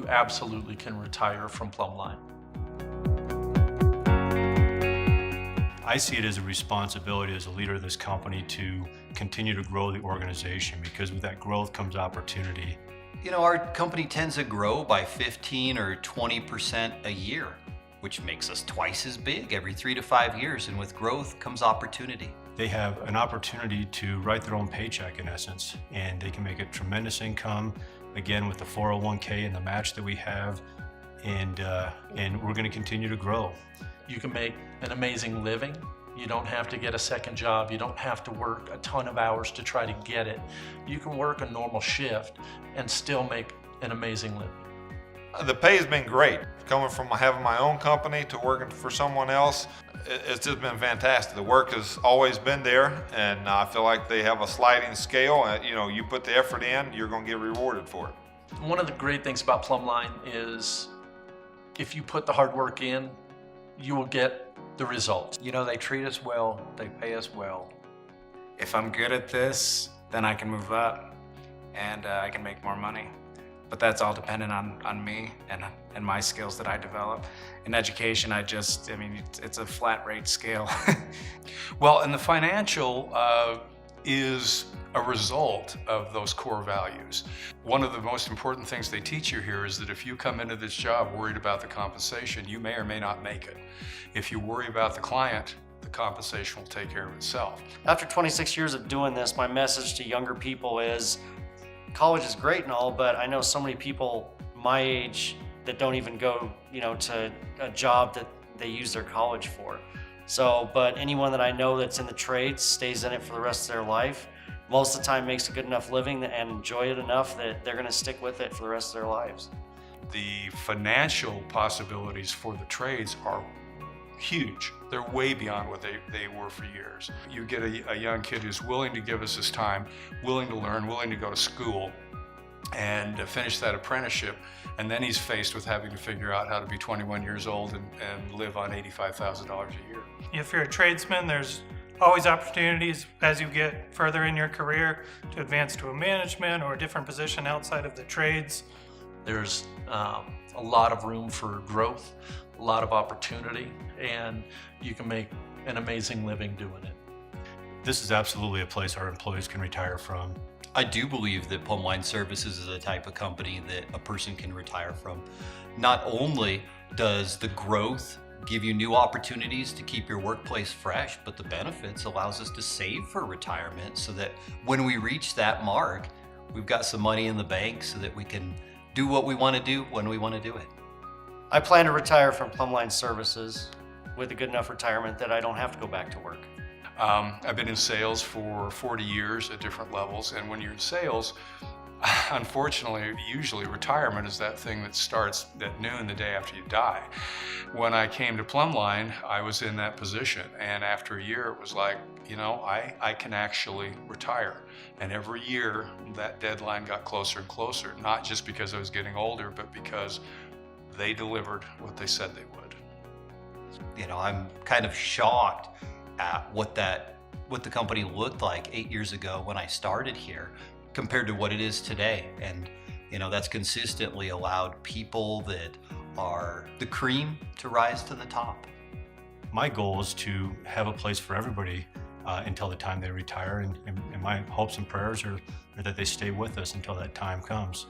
you absolutely can retire from Plumbline. I see it as a responsibility as a leader of this company to continue to grow the organization, because with that growth comes opportunity. You know, our company tends to grow by 15 or 20% a year, which makes us twice as big every 3 to 5 years. And with growth comes opportunity. They have an opportunity to write their own paycheck in essence, and they can make a tremendous income, again, with the 401k and the match that we have, and we're going to continue to grow. You can make an amazing living. You don't have to get a second job. You don't have to work a ton of hours to try to get it. You can work a normal shift and still make an amazing living. The pay has been great. Coming from having my own company to working for someone else, it's just been fantastic. The work has always been there, and I feel like they have a sliding scale. You know, you put the effort in, you're going to get rewarded for it. One of the great things about Plumbline is if you put the hard work in, you will get the results. You know, they treat us well, they pay us well. If I'm good at this, then I can move up and I can make more money. But that's all dependent on me and my skills that I develop. In education, it's a flat rate scale. Well, and the financial is a result of those core values. One of the most important things they teach you here is that if you come into this job worried about the compensation, you may or may not make it. If you worry about the client, the compensation will take care of itself. After 26 years of doing this, my message to younger people is college is great and all, but I know so many people my age that don't even go, to a job that they use their college for. So, but anyone that I know that's in the trades stays in it for the rest of their life. Most of the time makes a good enough living and enjoy it enough that they're going to stick with it for the rest of their lives. The financial possibilities for the trades are huge. They're way beyond what they were for years. You get a young kid who's willing to give us his time, willing to learn, willing to go to school and finish that apprenticeship, and then he's faced with having to figure out how to be 21 years old and live on $85,000 a year. If you're a tradesman, there's always opportunities as you get further in your career to advance to a management or a different position outside of the trades. There's a lot of room for growth, a lot of opportunity, and you can make an amazing living doing it. This is absolutely a place our employees can retire from. I do believe that Plumbline Services is a type of company that a person can retire from. Not only does the growth give you new opportunities to keep your workplace fresh, but the benefits allows us to save for retirement so that when we reach that mark, we've got some money in the bank so that we can do what we want to do when we want to do it. I plan to retire from Plumbline Services with a good enough retirement that I don't have to go back to work. I've been in sales for 40 years at different levels, and when you're in sales, unfortunately, usually retirement is that thing that starts at noon the day after you die. When I came to Plumbline, I was in that position, and after a year it was like, I can actually retire. And every year that deadline got closer and closer, not just because I was getting older, but because they delivered what they said they would. I'm kind of shocked at what the company looked like 8 years ago when I started here compared to what it is today. And that's consistently allowed people that are the cream to rise to the top. My goal is to have a place for everybody until the time they retire, and my hopes and prayers are that they stay with us until that time comes.